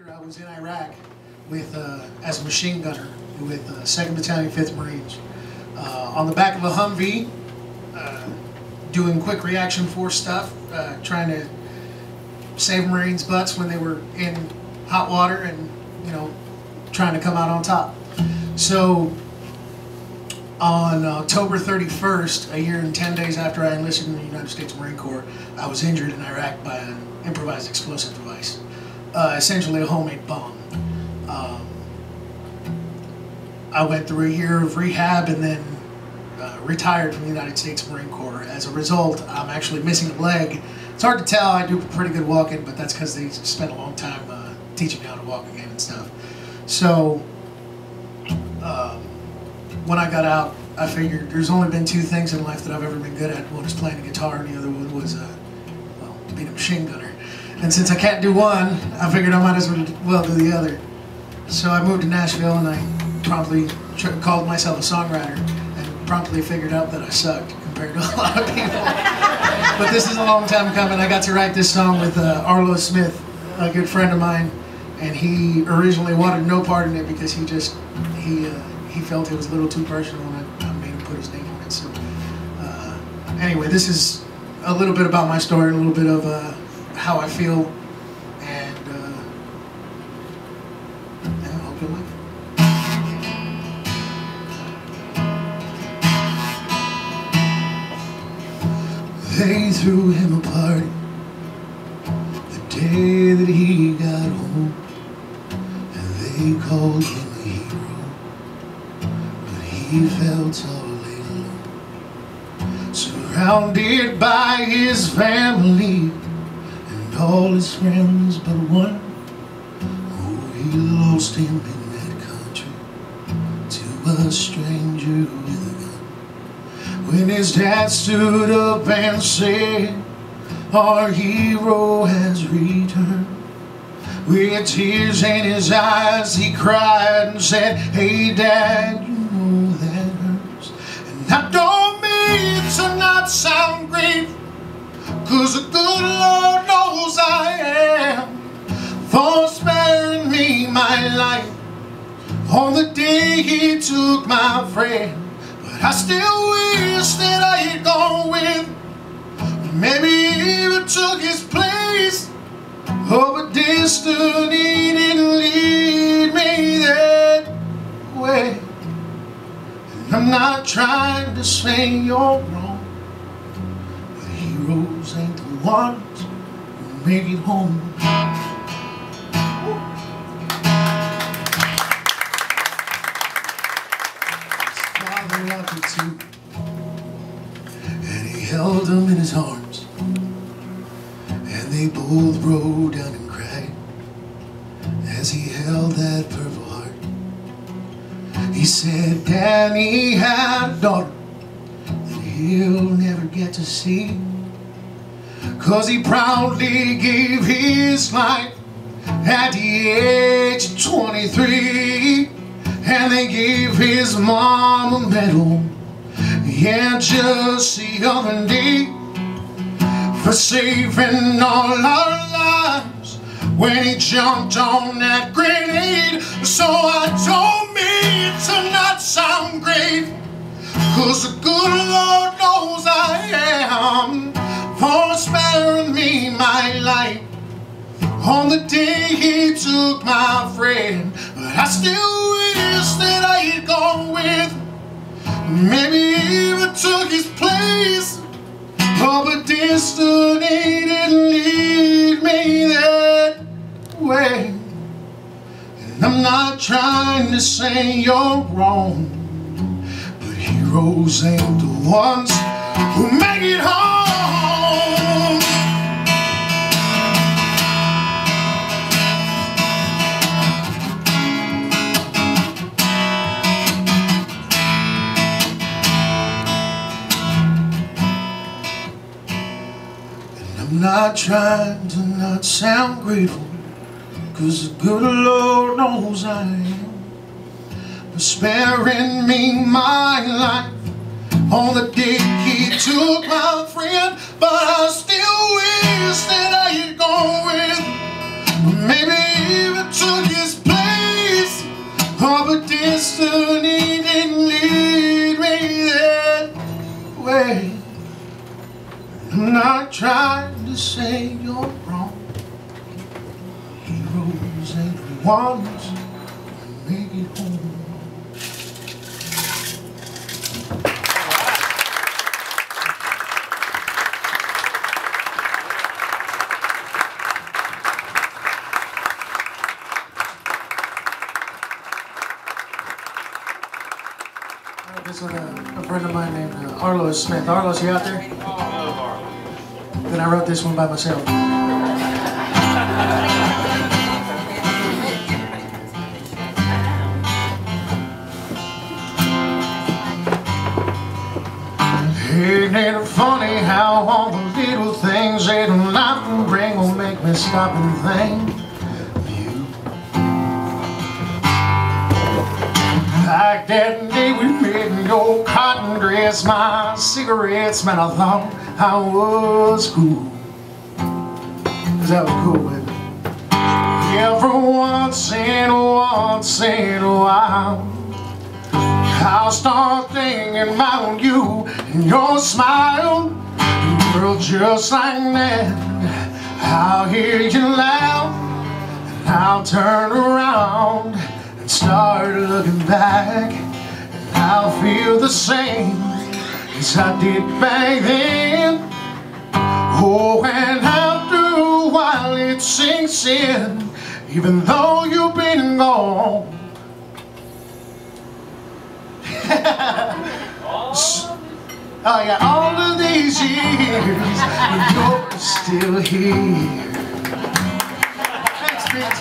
I was in Iraq with as a machine gunner with 2nd Battalion, 5th Marines. On the back of a Humvee, doing quick reaction force stuff, trying to save Marines' butts when they were in hot water and, you know, trying to come out on top. So on October 31st, a year and 10 days after I enlisted in the United States Marine Corps, I was injured in Iraq by an improvised explosive device, essentially a homemade bomb. I went through a year of rehab and then retired from the United States Marine Corps. As a result, I'm actually missing a leg. It's hard to tell. I do pretty good walking, but that's because they spent a long time teaching me how to walk again and stuff. So when I got out, I figured there's only been 2 things in life that I've ever been good at. One was playing the guitar, and the other one was well, being a machine gunner. And since I can't do one, I figured I might as well do the other. So I moved to Nashville, and I promptly called myself a songwriter, and promptly figured out that I sucked compared to a lot of people. But this is a long time coming. I got to write this song with Arlo Smith, a good friend of mine, and he originally wanted no part in it because he felt it was a little too personal, and I made him put his name on it. So anyway, this is a little bit about my story, a little bit of how I feel, and I hope you like it. They threw him a party the day that he got home, and they called him a hero, but he felt all alone, surrounded by his family and all his friends but one. Oh, he lost him in that country to a stranger with a gun. When his dad stood up and said, "Our hero has returned," with tears in his eyes he cried and said, "Hey Dad, you know that hurts." And I don't mean to not sound great, 'cause the good Lord knows I am, for sparing me my life on the day he took my friend. But I still wish that I had gone with, maybe even took his place. Oh, but destiny didn't lead me that way. And I'm not trying to say you're wrong, but heroes ain't the ones who make it home. His father loved him too, and he held him in his arms, and they both broke down and cried as he held that purple heart. He said Danny had a daughter that he'll never get to see, 'cause he proudly gave his life at the age of 23. And they gave his mom a medal, yeah, just the other day, for saving all our lives when he jumped on that grenade. So I don't mean to not sound great, 'cause the good Lord knows I am, for sparing me my life on the day he took my friend. But I still wish that I had gone with, maybe even took his place. Oh, but destiny didn't lead me that way. And I'm not trying to say you're wrong, but heroes ain't the ones who make it home. I'm not trying to not sound grateful, 'cause the good Lord knows I am, for sparing me my life on the day he took my friend. But I still wish that I had gone with, maybe even knows anyone's gonna make it home. This one, a friend of mine named Arlo Smith. Arlo's, you out there? Then I wrote this one by myself. Ain't it funny how all the little things that life can bring will make me stop and think of you? Like that day we met in your cotton dress, my cigarettes, man, I thought I was cool. 'Cause that was cool, baby. Every once in a while I'll start thinking about you and your smile. Girl, just like that, I'll hear you loud, and I'll turn around and start looking back, and I'll feel the same as I did back then. Oh, and after a while it sinks in, even though you've been gone. Oh yeah, all of these years, you're still here. Thanks, Vince.